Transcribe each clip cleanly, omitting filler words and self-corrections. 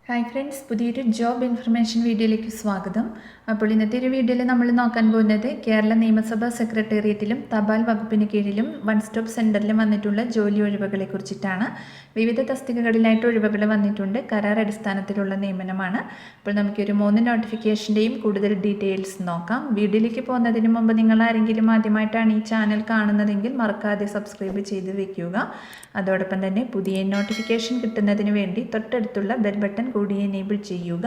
Hi friends, പുതിയൊരു job information വീഡിയോയിലേക്ക് സ്വാഗതം. അപ്പോൾ ഇന്നത്തെ ഒരു വീഡിയോയിൽ നമ്മൾ നോക്കാൻ പോകുന്നത് കേരള നിയമസഭാ സെക്രട്ടേറിയറ്റിലും തപാൽ വകുപ്പിന് കീഴിലും വൺ സ്റ്റോപ്പ് സെൻറ്ററിലും വന്നിട്ടുള്ള ജോലി ഒഴിവുകളെ കുറിച്ചിട്ടാണ്. വിവിധ തസ്തികകളിലായിട്ട് ഒഴിവുകൾ വന്നിട്ടുണ്ട്. കരാർ അടിസ്ഥാനത്തിലുള്ള നിയമനമാണ്. അപ്പോൾ നമുക്കൊരു 3 നോട്ടിഫിക്കേഷൻ്റെയും കൂടുതൽ ഡീറ്റെയിൽസ് നോക്കാം. വീഡിയോയിലേക്ക് പോകുന്നതിന് മുമ്പ് നിങ്ങൾ ആരെങ്കിലും ആദ്യമായിട്ടാണ് ഈ ചാനൽ കാണുന്നതെങ്കിൽ മറക്കാതെ സബ്സ്ക്രൈബ് ചെയ്ത് വെക്കുക. അതോടൊപ്പം തന്നെ പുതിയ നോട്ടിഫിക്കേഷൻ കിട്ടുന്നതിന് വേണ്ടി തൊട്ടടുത്തുള്ള ബെൽ ബട്ടൺ കൂടി എനേബിൾ ചെയ്യുക.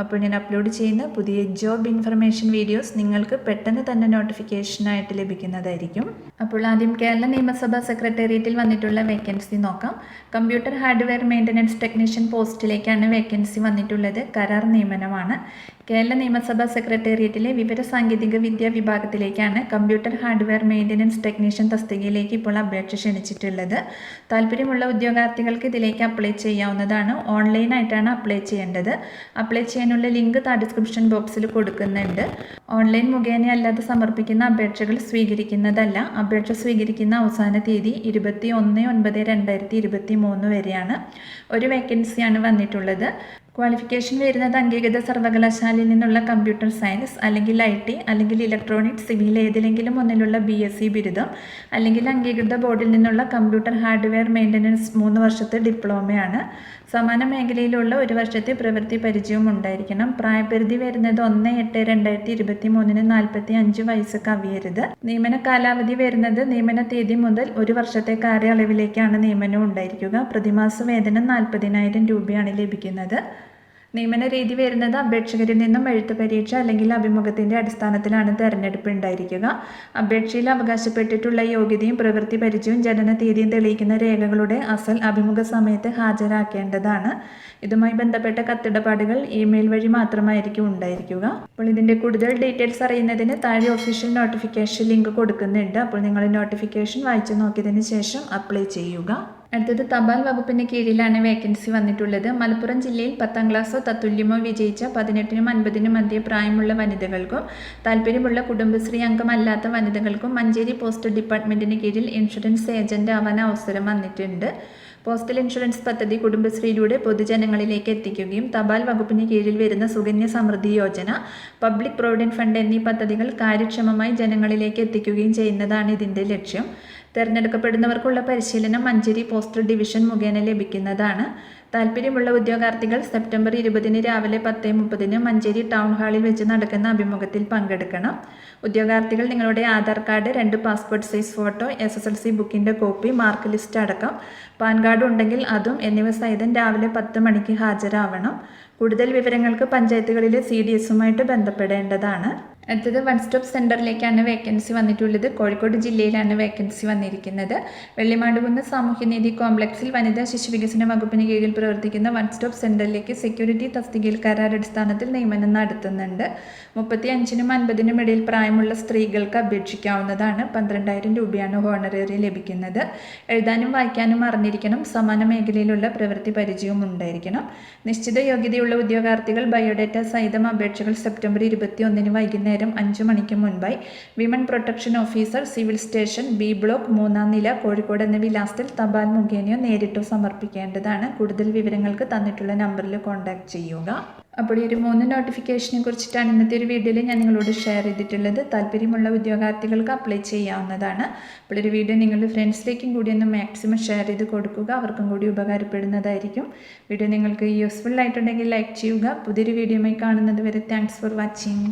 അപ്പോൾ ഞാൻ അപ്ലോഡ് ചെയ്യുന്ന പുതിയ ജോബ് ഇൻഫർമേഷൻ വീഡിയോസ് നിങ്ങൾക്ക് പെട്ടെന്ന് തന്നെ നോട്ടിഫിക്കേഷനായിട്ട് ലഭിക്കുന്നതായിരിക്കും. അപ്പോൾ ആദ്യം കേരള നിയമസഭാ സെക്രട്ടേറിയറ്റിൽ വന്നിട്ടുള്ള വേക്കൻസി നോക്കാം. കമ്പ്യൂട്ടർ ഹാർഡ്വെയർ മെയിൻ്റനൻസ് ടെക്നീഷ്യൻ പോസ്റ്റിലേക്കാണ് വേക്കൻസി വന്നിട്ടുള്ളത്. കരാർ നിയമനമാണ്. കേരള നിയമസഭാ സെക്രട്ടേറിയറ്റിലെ വിവരസാങ്കേതിക വിദ്യാ വിഭാഗത്തിലേക്കാണ് കമ്പ്യൂട്ടർ ഹാർഡ്വെയർ മെയിൻ്റനൻസ് ടെക്നീഷ്യൻ തസ്തികയിലേക്ക് ഇപ്പോൾ അപേക്ഷ ക്ഷണിച്ചിട്ടുള്ളത്. താല്പര്യമുള്ള ഉദ്യോഗാർത്ഥികൾക്ക് ഇതിലേക്ക് അപ്ലൈ ചെയ്യാവുന്നതാണ്. ഓൺലൈനായിട്ടാണ് അപ്ലൈ ചെയ്യേണ്ടത്. അപ്ലൈ ചെയ്യാനുള്ള ലിങ്ക് ഡിസ്ക്രിപ്ഷൻ ബോക്സിൽ കൊടുക്കുന്നുണ്ട്. ഓൺലൈൻ മുഖേന അല്ലാതെ സമർപ്പിക്കുന്ന അപേക്ഷകൾ സ്വീകരിക്കുന്നതല്ല. അപേക്ഷ സ്വീകരിക്കുന്ന അവസാന തീയതി 21/9/2023 വരെയാണ്. ഒരു വേക്കൻസിയാണ് വന്നിട്ടുള്ളത്. ക്വാളിഫിക്കേഷൻ വരുന്നത് അംഗീകൃത സർവകലാശാലയിൽ നിന്നുള്ള കമ്പ്യൂട്ടർ സയൻസ് അല്ലെങ്കിൽ IT അല്ലെങ്കിൽ ഇലക്ട്രോണിക്സ് സിവിൽ ഏതിലെങ്കിലും ഒന്നിലുള്ള BSc ബിരുദം അല്ലെങ്കിൽ അംഗീകൃത ബോർഡിൽ നിന്നുള്ള കമ്പ്യൂട്ടർ ഹാർഡ്വെയർ മെയിൻ്റനൻസ് 3 വർഷത്തെ ഡിപ്ലോമയാണ്. സമാന മേഖലയിലുള്ള 1 വർഷത്തെ പ്രവൃത്തി പരിചയവും ഉണ്ടായിരിക്കണം. പ്രായപരിധി വരുന്നത് 1/8/2023 45 വയസ്സ് കവിയരുത്. നിയമന കാലാവധി വരുന്നത് നിയമന തീയതി മുതൽ 1 വർഷത്തെ കാലയളവിലേക്കാണ് നിയമനം ഉണ്ടായിരിക്കുക. പ്രതിമാസ വേതനം 40,000 രൂപയാണ് ലഭിക്കുന്നത്. നിയമന രീതി വരുന്നത് അപേക്ഷകരിൽ നിന്നും എഴുത്ത് പരീക്ഷ അല്ലെങ്കിൽ അഭിമുഖത്തിൻ്റെ അടിസ്ഥാനത്തിലാണ് തെരഞ്ഞെടുപ്പ് ഉണ്ടായിരിക്കുക. അപേക്ഷയിൽ അവകാശപ്പെട്ടിട്ടുള്ള യോഗ്യതയും പ്രവൃത്തി പരിചയവും ജനന തീയതിയും തെളിയിക്കുന്ന രേഖകളുടെ അസൽ അഭിമുഖ സമയത്ത് ഹാജരാക്കേണ്ടതാണ്. ഇതുമായി ബന്ധപ്പെട്ട കത്തിടപാടുകൾ ഇമെയിൽ വഴി മാത്രമായിരിക്കും ഉണ്ടായിരിക്കുക. അപ്പോൾ ഇതിൻ്റെ കൂടുതൽ ഡീറ്റെയിൽസ് അറിയുന്നതിന് താഴെ ഒഫീഷ്യൽ നോട്ടിഫിക്കേഷൻ ലിങ്ക് കൊടുക്കുന്നുണ്ട്. അപ്പോൾ നിങ്ങൾ നോട്ടിഫിക്കേഷൻ വായിച്ചു നോക്കിയതിന് ശേഷം അപ്ലൈ ചെയ്യുക. അടുത്തത് തപാൽ വകുപ്പിന് കീഴിലാണ് വേക്കൻസി വന്നിട്ടുള്ളത്. മലപ്പുറം ജില്ലയിൽ 10ാം ക്ലാസ്സോ തത്തുല്യമോ വിജയിച്ച 18നും 50നും മധ്യേ പ്രായമുള്ള വനിതകൾക്കും താല്പര്യമുള്ള കുടുംബശ്രീ അംഗമല്ലാത്ത വനിതകൾക്കും മഞ്ചേരി പോസ്റ്റൽ ഡിപ്പാർട്ട്മെൻറ്റിന് കീഴിൽ ഇൻഷുറൻസ് ഏജന്റ് ആവാൻ അവസരം വന്നിട്ടുണ്ട്. പോസ്റ്റൽ ഇൻഷുറൻസ് പദ്ധതി കുടുംബശ്രീയിലൂടെ പൊതുജനങ്ങളിലേക്ക് എത്തിക്കുകയും തപാൽ വകുപ്പിന് കീഴിൽ വരുന്ന Sukanya Samriddhi Yojana, public provident fund എന്നീ പദ്ധതികൾ കാര്യക്ഷമമായി ജനങ്ങളിലേക്ക് എത്തിക്കുകയും ചെയ്യുന്നതാണ് ഇതിൻ്റെ ലക്ഷ്യം. തിരഞ്ഞെടുക്കപ്പെടുന്നവർക്കുള്ള പരിശീലനം മഞ്ചേരി പോസ്റ്റൽ ഡിവിഷൻ മുഖേന ലഭിക്കുന്നതാണ്. താല്പര്യമുള്ള ഉദ്യോഗാർത്ഥികൾ സെപ്റ്റംബർ 20 രാവിലെ 10:30 മഞ്ചേരി ടൗൺ ഹാളിൽ വെച്ച് നടക്കുന്ന അഭിമുഖത്തിൽ പങ്കെടുക്കണം. ഉദ്യോഗാർത്ഥികൾ നിങ്ങളുടെ Aadhaar card, 2 passport size photo, SSLC ബുക്കിൻ്റെ കോപ്പി, മാർക്ക് ലിസ്റ്റ് അടക്കം പാൻ കാർഡ് ഉണ്ടെങ്കിൽ അതും എന്നിവ സഹിതം രാവിലെ 10 മണിക്ക് ഹാജരാവണം. കൂടുതൽ വിവരങ്ങൾക്ക് പഞ്ചായത്തുകളിലെ CDSുമായിട്ട് ബന്ധപ്പെടേണ്ടതാണ്. അടുത്തത് വൺ സ്റ്റോപ്പ് സെൻറ്ററിലേക്കാണ് വേക്കൻസി വന്നിട്ടുള്ളത്. കോഴിക്കോട് ജില്ലയിലാണ് വേക്കൻസി വന്നിരിക്കുന്നത്. വെള്ളിമാടുകുന്ന് സാമൂഹ്യനീതി കോംപ്ലക്സിൽ വനിതാ ശിശുവികസന വകുപ്പിന് കീഴിൽ പ്രവർത്തിക്കുന്ന വൺ സ്റ്റോപ്പ് സെൻറ്ററിലേക്ക് സെക്യൂരിറ്റി തസ്തികയിൽ കരാർ അടിസ്ഥാനത്തിൽ നിയമനം നടത്തുന്നുണ്ട്. 35നും 50നും ഇടയിൽ പ്രായമുള്ള സ്ത്രീകൾക്ക് അപേക്ഷിക്കാവുന്നതാണ്. 12,000 രൂപയാണ് ഹോണറേറിയം ലഭിക്കുന്നത്. എഴുതാനും വായിക്കാനും അറിഞ്ഞിരിക്കണം. സമാന മേഖലയിലുള്ള പ്രവൃത്തി പരിചയവും ഉണ്ടായിരിക്കണം. നിശ്ചിത യോഗ്യതയുള്ള ഉദ്യോഗാർത്ഥികൾ ബയോഡേറ്റ സഹിതം അപേക്ഷകൾ സെപ്റ്റംബർ 21 വൈകുന്നേരം 5 മണിക്ക് മുൻപായി women protection officer, civil station, B block 3ാം നില, കോഴിക്കോട് എന്ന വിലാസത്തിൽ തപാൽ മുഖേനയോ നേരിട്ടോ സമർപ്പിക്കേണ്ടതാണ്. കൂടുതൽ വിവരങ്ങൾക്ക് തന്നിട്ടുള്ള നമ്പറിൽ കോൺടാക്ട് ചെയ്യുക. അപ്പോൾ ഈ ഒരു 3 നോട്ടിഫിക്കേഷനെ കുറിച്ചിട്ടാണ് ഇന്നത്തെ ഒരു വീഡിയോയിൽ ഞാൻ നിങ്ങളോട് ഷെയർ ചെയ്തിട്ടുള്ളത്. താല്പര്യമുള്ള ഉദ്യോഗാർത്ഥികൾക്ക് അപ്ലൈ ചെയ്യാവുന്നതാണ്. അപ്പോൾ ഒരു വീഡിയോ നിങ്ങളുടെ ഫ്രണ്ട്സിലേക്കും കൂടി ഒന്ന് മാക്സിമം ഷെയർ ചെയ്ത് കൊടുക്കുക. അവർക്കും കൂടി ഉപകാരപ്പെടുന്നതായിരിക്കും. വീഡിയോ നിങ്ങൾക്ക് യൂസ്ഫുൾ ആയിട്ടുണ്ടെങ്കിൽ ലൈക്ക് ചെയ്യുക. പുതിയൊരു വീഡിയോയുമായി കാണുന്നത് വരെ താങ്ക്സ് ഫോർ വാച്ചിങ്.